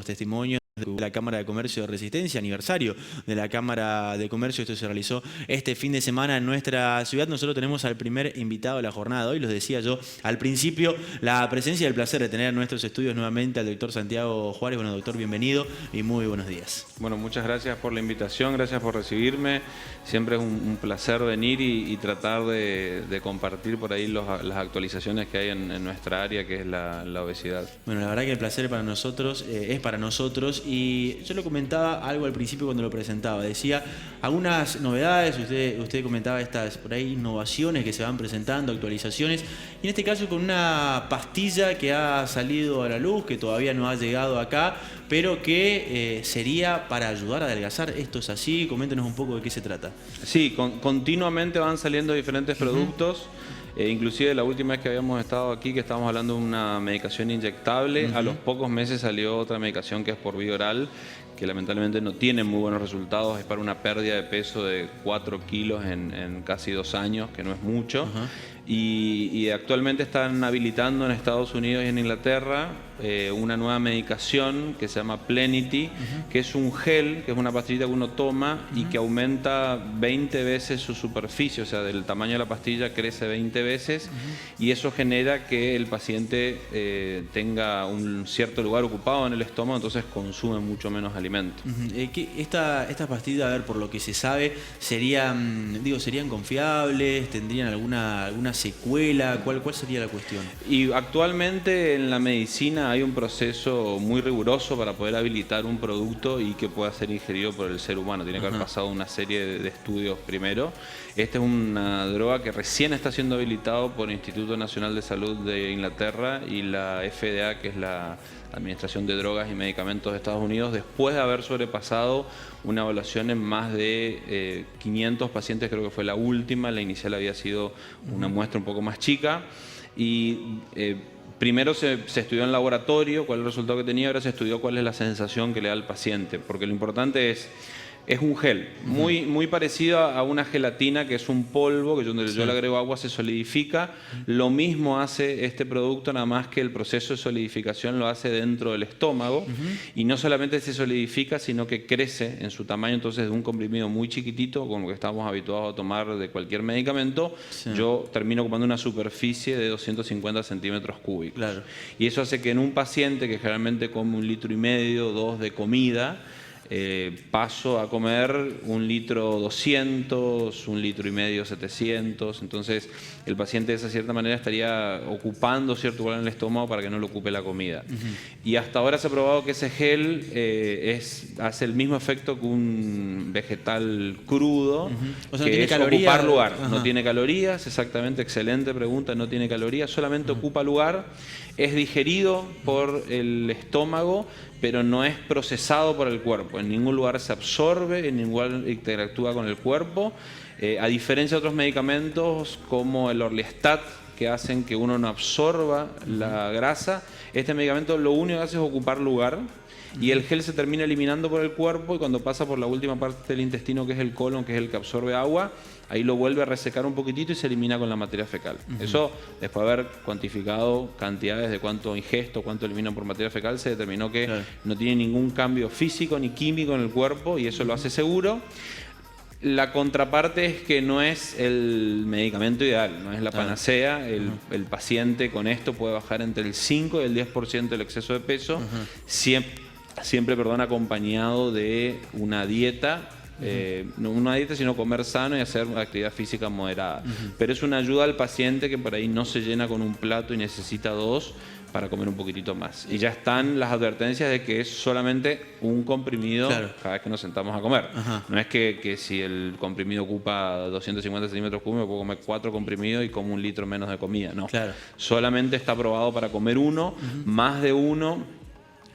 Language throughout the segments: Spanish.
los testimonios de la Cámara de Comercio de Resistencia, aniversario de la Cámara de Comercio. Esto se realizó este fin de semana en nuestra ciudad. Nosotros tenemos al primer invitado de la jornada. Hoy los decía yo al principio, la presencia y el placer de tener en nuestros estudios nuevamente al doctor Santiago Juárez. Bueno, doctor, bienvenido y muy buenos días. Bueno, muchas gracias por la invitación, gracias por recibirme. Siempre es un placer venir y tratar de compartir por ahí las actualizaciones que hay en nuestra área, que es la obesidad. Bueno, la verdad que el placer para nosotros, es para nosotros, y yo lo comentaba algo al principio cuando lo presentaba. Decía algunas novedades, usted comentaba estas por ahí innovaciones que se van presentando, actualizaciones, y en este caso con una pastilla que ha salido a la luz, que todavía no ha llegado acá, pero que sería para ayudar a adelgazar. ¿Esto es así? Coméntenos un poco de qué se trata. Sí, continuamente van saliendo diferentes productos. Inclusive la última vez que habíamos estado aquí, que estábamos hablando de una medicación inyectable, a los pocos meses salió otra medicación que es por vía oral, que lamentablemente no tiene muy buenos resultados. Es para una pérdida de peso de 4 kilos en casi 2 años, que no es mucho. Y actualmente están habilitando en Estados Unidos y en Inglaterra una nueva medicación que se llama Plenity, que es un gel, que es una pastillita que uno toma y que aumenta 20 veces su superficie, o sea, del tamaño de la pastilla crece 20 veces, y eso genera que el paciente tenga un cierto lugar ocupado en el estómago, entonces consume mucho menos alimento. Estas pastillas, a ver, por lo que se sabe, serían confiables, tendrían alguna secuela. ¿Cuál sería la cuestión? Y actualmente en la medicina hay un proceso muy riguroso para poder habilitar un producto y que pueda ser ingerido por el ser humano. Tiene que haber pasado una serie de estudios primero. Esta es una droga que recién está siendo habilitado por el Instituto Nacional de Salud de Inglaterra y la FDA, que es la Administración de Drogas y Medicamentos de Estados Unidos, después de haber sobrepasado una evaluación en más de 500 pacientes. Creo que fue la última, la inicial había sido una muestra un poco más chica. Y primero se estudió en laboratorio cuál es el resultado que tenía, ahora se estudió cuál es la sensación que le da al paciente, porque lo importante es un gel, muy parecido a una gelatina, que es un polvo, que yo le agrego agua, se solidifica. Lo mismo hace este producto, nada más que el proceso de solidificación lo hace dentro del estómago, y no solamente se solidifica, sino que crece en su tamaño. Entonces, de un comprimido muy chiquitito, como que estamos habituados a tomar de cualquier medicamento, yo termino ocupando una superficie de 250 centímetros cúbicos. Claro. Y eso hace que en un paciente que generalmente come 1,5 litros, 2 de comida, paso a comer 1,2 litros, 1,5 litros, 700. Entonces el paciente de esa cierta manera estaría ocupando cierto lugar en el estómago para que no lo ocupe la comida. Y hasta ahora se ha probado que ese gel hace el mismo efecto que un vegetal crudo, O sea, que no tiene es calorías. ocupar lugar. No tiene calorías, exactamente, excelente pregunta, no tiene calorías, solamente ocupa lugar, es digerido por el estómago, pero no es procesado por el cuerpo. En ningún lugar se absorbe, en ningún lugar interactúa con el cuerpo. A diferencia de otros medicamentos como el Orlistat, que hacen que uno no absorba la grasa, este medicamento lo único que hace es ocupar lugar, y el gel se termina eliminando por el cuerpo, y cuando pasa por la última parte del intestino, que es el colon, que es el que absorbe agua, ahí lo vuelve a resecar un poquitito y se elimina con la materia fecal. Eso, después de haber cuantificado cantidades de cuánto ingesto, cuánto eliminan por materia fecal, se determinó que no tiene ningún cambio físico ni químico en el cuerpo, y eso lo hace seguro. La contraparte es que no es el medicamento ideal, no es la panacea. El paciente con esto puede bajar entre el 5 y el 10% del exceso de peso, siempre acompañado de una dieta. No una dieta, sino comer sano y hacer actividad física moderada. Pero es una ayuda al paciente que por ahí no se llena con un plato y necesita 2 para comer un poquitito más. Y ya están las advertencias de que es solamente un comprimido cada vez que nos sentamos a comer. No es que si el comprimido ocupa 250 centímetros cúbicos, puedo comer 4 comprimidos y como 1 litro menos de comida. No, solamente está aprobado para comer 1, más de 1.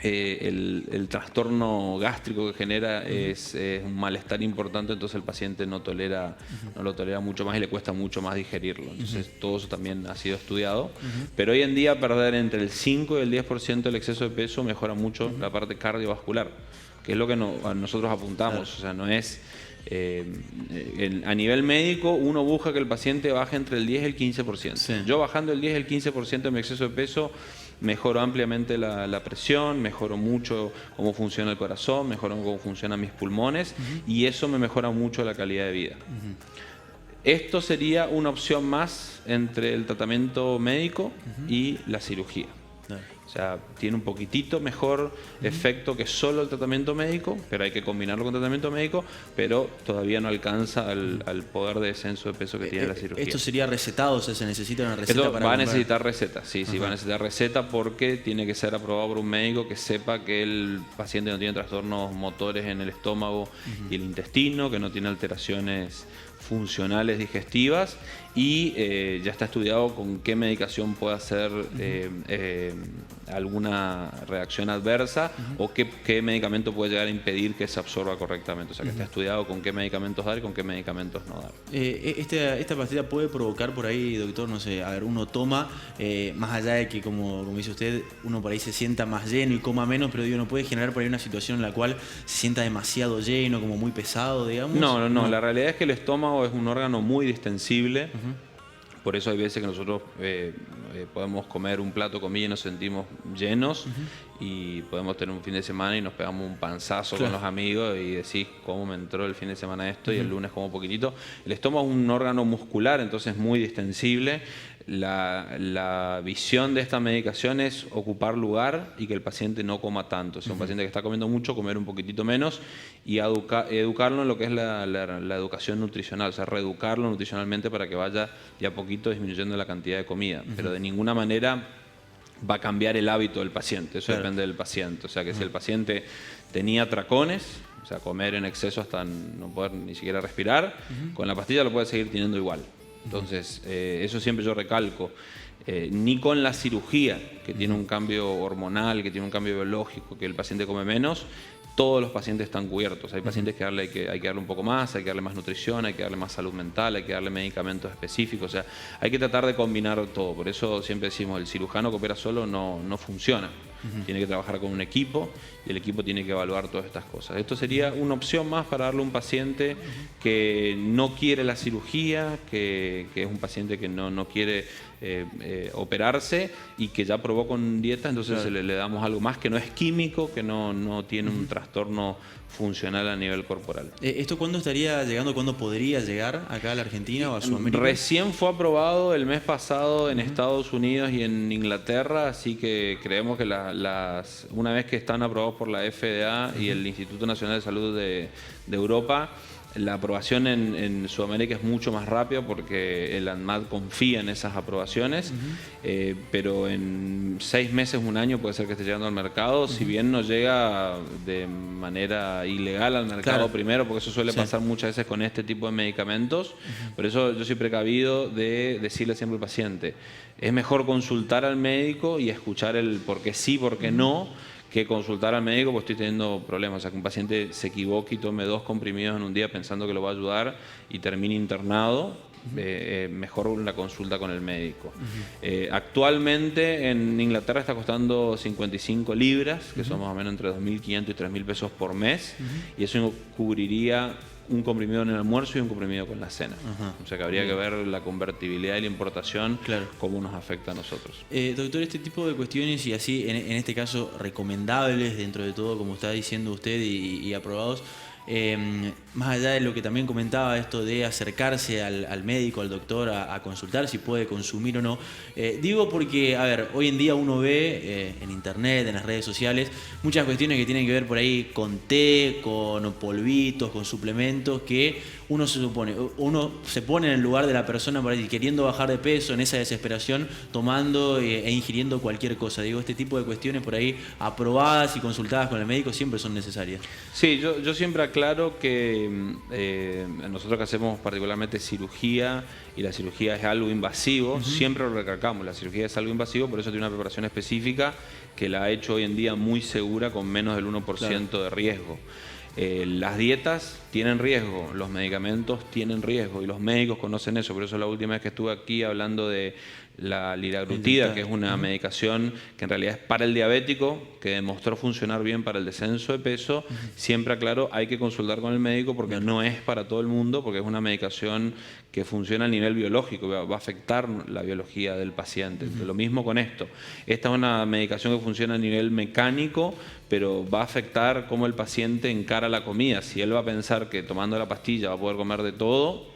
El trastorno gástrico que genera es un malestar importante, entonces el paciente no lo tolera mucho más y le cuesta mucho más digerirlo. Entonces todo eso también ha sido estudiado. Pero hoy en día perder entre el 5 y el 10% del exceso de peso mejora mucho la parte cardiovascular, que es lo que a nosotros apuntamos. O sea, no es... a nivel médico, uno busca que el paciente baje entre el 10 y el 15%. Yo bajando el 10 y el 15% de mi exceso de peso, mejoro ampliamente la presión, mejoro mucho cómo funciona el corazón, mejoro cómo funcionan mis pulmones y eso me mejora mucho la calidad de vida. Esto sería una opción más entre el tratamiento médico y la cirugía. O sea, tiene un poquitito mejor efecto que solo el tratamiento médico, pero hay que combinarlo con tratamiento médico, pero todavía no alcanza al poder de descenso de peso que tiene la cirugía. ¿Esto sería recetado? O sea, ¿se necesita una receta Esto para va a comprar? necesitar receta, sí, va a necesitar receta porque tiene que ser aprobado por un médico que sepa que el paciente no tiene trastornos motores en el estómago y el intestino, que no tiene alteraciones funcionales digestivas y ya está estudiado con qué medicación puede hacer alguna reacción adversa o qué medicamento puede llegar a impedir que se absorba correctamente. O sea, que está estudiado con qué medicamentos dar y con qué medicamentos no dar. Esta pastilla puede provocar por ahí, doctor, no sé, a ver, uno toma, más allá de que, como dice usted, uno por ahí se sienta más lleno y coma menos, pero digo, ¿no puede generar por ahí una situación en la cual se sienta demasiado lleno, como muy pesado, digamos? No. La realidad es que el estómago es un órgano muy distensible. Por eso hay veces que nosotros podemos comer un plato de comida y nos sentimos llenos y podemos tener un fin de semana y nos pegamos un panzazo con los amigos y decís cómo me entró el fin de semana esto y el lunes como poquitito. El estómago es un órgano muscular, entonces es muy distensible. La visión de esta medicación es ocupar lugar y que el paciente no coma tanto. O sea, un paciente que está comiendo mucho, comer un poquitito menos y educarlo en lo que es la educación nutricional, o sea, reeducarlo nutricionalmente para que vaya de a poquito disminuyendo la cantidad de comida. Pero de ninguna manera va a cambiar el hábito del paciente, eso depende del paciente. O sea, que si el paciente tenía tracones, o sea, comer en exceso hasta no poder ni siquiera respirar, con la pastilla lo puede seguir teniendo igual. Entonces, eso siempre yo recalco. Ni con la cirugía, que tiene un cambio hormonal, que tiene un cambio biológico, que el paciente come menos, todos los pacientes están cubiertos. Hay pacientes que hay que darle un poco más, hay que darle más nutrición, hay que darle más salud mental, hay que darle medicamentos específicos. O sea, hay que tratar de combinar todo. Por eso siempre decimos, el cirujano que opera solo no funciona. Tiene que trabajar con un equipo y el equipo tiene que evaluar todas estas cosas. Esto sería una opción más para darle a un paciente que no quiere la cirugía, que es un paciente que no quiere operarse y que ya probó con dieta, entonces le damos algo más que no es químico, que no tiene un trastorno funcional a nivel corporal. ¿Esto cuándo estaría llegando, cuándo podría llegar acá a la Argentina o a Sudamérica? Recién fue aprobado el mes pasado en Estados Unidos y en Inglaterra, así que creemos que una vez que están aprobados por la FDA y el Instituto Nacional de Salud de Europa, la aprobación en Sudamérica es mucho más rápida porque el ANMAT confía en esas aprobaciones, pero en 6 meses, un año puede ser que esté llegando al mercado, si bien no llega de manera ilegal al mercado primero, porque eso suele pasar muchas veces con este tipo de medicamentos. Por eso yo soy precavido de decirle siempre al paciente, es mejor consultar al médico y escuchar el por qué sí, por qué no, que consultar al médico porque estoy teniendo problemas. O sea, que un paciente se equivoque y tome 2 comprimidos en un día pensando que lo va a ayudar y termine internado, mejor la consulta con el médico. Actualmente en Inglaterra está costando 55 libras, que son más o menos entre 2.500 y 3.000 pesos por mes, y eso cubriría un comprimido en el almuerzo y un comprimido con la cena. O sea que habría que ver la convertibilidad y la importación, cómo nos afecta a nosotros. Doctor, este tipo de cuestiones y así, en este caso, recomendables dentro de todo, como está diciendo usted, y aprobados, más allá de lo que también comentaba, esto de acercarse al médico, al doctor, a consultar si puede consumir o no. Digo porque, a ver, hoy en día uno ve en internet, en las redes sociales, muchas cuestiones que tienen que ver por ahí con té, con polvitos, con suplementos, que uno se pone en el lugar de la persona por ahí, queriendo bajar de peso, en esa desesperación, tomando e ingiriendo cualquier cosa. Digo, este tipo de cuestiones por ahí aprobadas y consultadas con el médico siempre son necesarias. Sí, yo siempre aclaro que nosotros que hacemos particularmente cirugía, y la cirugía es algo invasivo, siempre lo recalcamos, la cirugía es algo invasivo, por eso tiene una preparación específica que la ha hecho hoy en día muy segura con menos del 1% de riesgo. Las dietas tienen riesgo, los medicamentos tienen riesgo y los médicos conocen eso. Por eso la última vez que estuve aquí hablando de la liraglutida, que es una medicación que en realidad es para el diabético, que demostró funcionar bien para el descenso de peso. Siempre aclaro, hay que consultar con el médico porque no es para todo el mundo, porque es una medicación que funciona a nivel biológico, va a afectar la biología del paciente. Lo mismo con esto. Esta es una medicación que funciona a nivel mecánico, pero va a afectar cómo el paciente encara la comida. Si él va a pensar que tomando la pastilla va a poder comer de todo,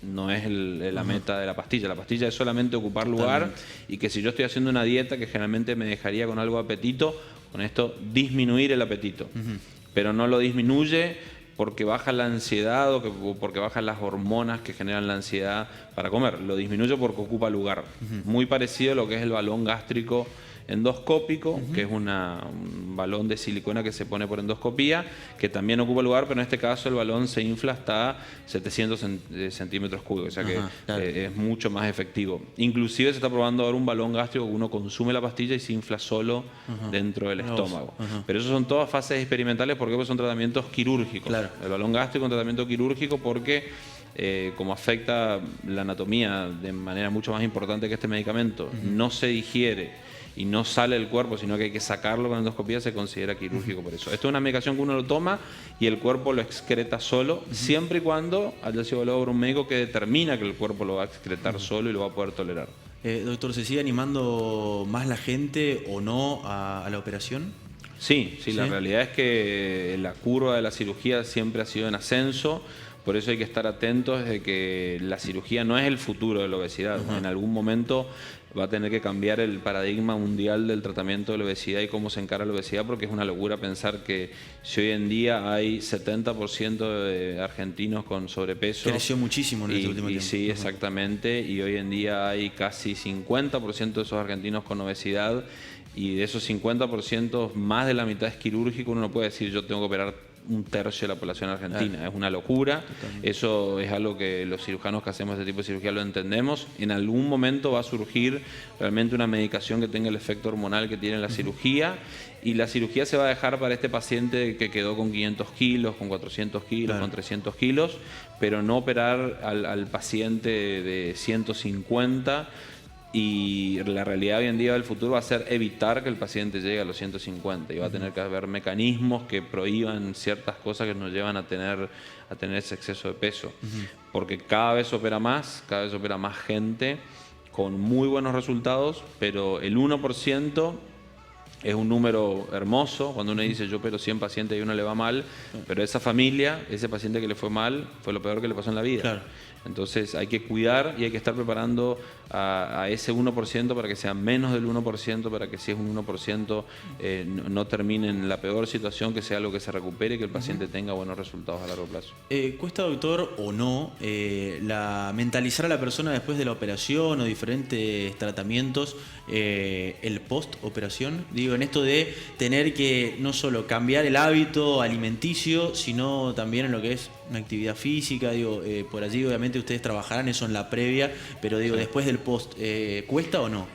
no es la meta de la pastilla. La pastilla es solamente ocupar lugar, y que si yo estoy haciendo una dieta que generalmente me dejaría con algo de apetito, con esto disminuir el apetito. Pero no lo disminuye porque baja la ansiedad o porque bajan las hormonas que generan la ansiedad para comer. Lo disminuye porque ocupa lugar. Muy parecido a lo que es el balón gástrico endoscópico, que es un balón de silicona que se pone por endoscopía, que también ocupa lugar, pero en este caso el balón se infla hasta 700 centímetros cúbicos, o sea que es mucho más efectivo. Inclusive se está probando ahora un balón gástrico que uno consume la pastilla y se infla solo dentro del estómago. Pero eso son todas fases experimentales, porque son tratamientos quirúrgicos. El balón gástrico es un tratamiento quirúrgico porque como afecta la anatomía de manera mucho más importante que este medicamento, no se digiere y no sale del cuerpo, sino que hay que sacarlo con endoscopía, se considera quirúrgico por eso. Esto es una medicación que uno lo toma y el cuerpo lo excreta solo, siempre y cuando haya sido evaluado por un médico que determina que el cuerpo lo va a excretar solo y lo va a poder tolerar. Doctor, ¿se sigue animando más la gente o no a la operación? Sí, la realidad es que la curva de la cirugía siempre ha sido en ascenso. Por eso hay que estar atentos de que la cirugía no es el futuro de la obesidad. En algún momento va a tener que cambiar el paradigma mundial del tratamiento de la obesidad y cómo se encara la obesidad, porque es una locura pensar que si hoy en día hay 70% de argentinos con sobrepeso... Creció muchísimo en este último tiempo. Sí, exactamente. Y hoy en día hay casi 50% de esos argentinos con obesidad, y de esos 50%, más de la mitad es quirúrgico. Uno no puede decir yo tengo que operar un tercio de la población argentina. Es una locura. Eso es algo que los cirujanos que hacemos este tipo de cirugía lo entendemos. En algún momento va a surgir realmente una medicación que tenga el efecto hormonal que tiene la cirugía, y la cirugía se va a dejar para este paciente que quedó con 500 kilos, con 400 kilos, con 300 kilos, pero no operar al paciente de 150. Y la realidad hoy en día del futuro va a ser evitar que el paciente llegue a los 150, y va a tener que haber mecanismos que prohíban ciertas cosas que nos llevan a tener ese exceso de peso. Porque cada vez opera más gente con muy buenos resultados, pero el 1% es un número hermoso. Cuando uno dice yo opero 100 pacientes y a uno le va mal, pero esa familia, ese paciente que le fue mal, fue lo peor que le pasó en la vida. Entonces hay que cuidar y hay que estar preparando a ese 1% para que sea menos del 1%, para que si es un 1% no termine en la peor situación, que sea algo que se recupere y que el paciente tenga buenos resultados a largo plazo. ¿Cuesta, doctor, o no mentalizar a la persona después de la operación o diferentes tratamientos el post-operación? Digo, en esto de tener que no solo cambiar el hábito alimenticio, sino también en lo que es una actividad física. Digo, por allí obviamente ustedes trabajarán eso en la previa, pero digo, después del post, ¿cuesta o no?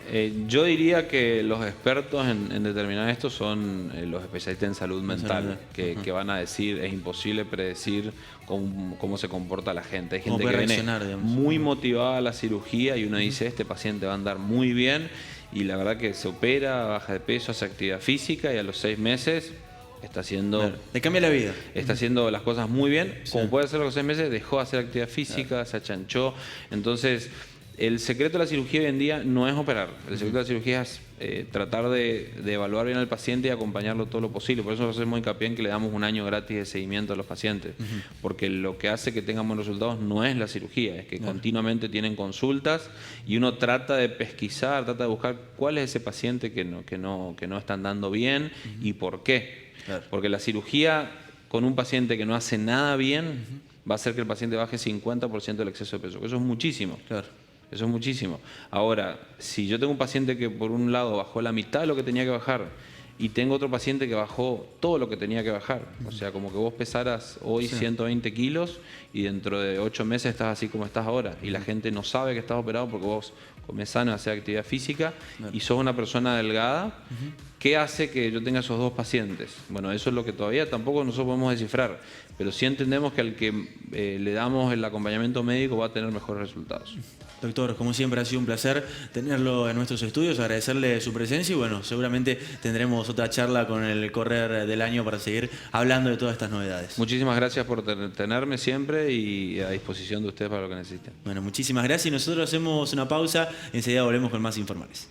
Yo diría que los expertos en determinar esto son los especialistas en salud mental, que van a decir, es imposible predecir cómo se comporta la gente. Hay gente que viene muy motivada a la cirugía y uno dice, este paciente va a andar muy bien, y la verdad que se opera, baja de peso, hace actividad física, y a los 6 meses... está haciendo... Le cambia la vida. Está haciendo las cosas muy bien. Como puede hacer a los 6 meses, dejó de hacer actividad física, se achanchó. Entonces, el secreto de la cirugía hoy en día no es operar. El secreto de la cirugía es tratar de evaluar bien al paciente y acompañarlo todo lo posible. Por eso hacemos hincapié en que le damos 1 año gratis de seguimiento a los pacientes. Porque lo que hace que tengan buenos resultados no es la cirugía, es que continuamente tienen consultas y uno trata de pesquisar, trata de buscar cuál es ese paciente que no está andando bien y por qué. Porque la cirugía con un paciente que no hace nada bien va a hacer que el paciente baje 50% del exceso de peso. Eso es muchísimo. Eso es muchísimo. Ahora, si yo tengo un paciente que por un lado bajó la mitad de lo que tenía que bajar y tengo otro paciente que bajó todo lo que tenía que bajar, o sea, como que vos pesaras hoy 120 kilos y dentro de 8 meses estás así como estás ahora, y la gente no sabe que estás operado porque vos come sano, hace actividad física y sos una persona delgada, ¿qué hace que yo tenga esos dos pacientes? Bueno, eso es lo que todavía tampoco nosotros podemos descifrar, pero sí entendemos que al que le damos el acompañamiento médico va a tener mejores resultados. Doctor, como siempre ha sido un placer tenerlo en nuestros estudios, agradecerle su presencia y bueno, seguramente tendremos otra charla con el correr del año para seguir hablando de todas estas novedades. Muchísimas gracias por tenerme siempre y a disposición de ustedes para lo que necesiten. Bueno, muchísimas gracias y nosotros hacemos una pausa y enseguida volvemos con más informales.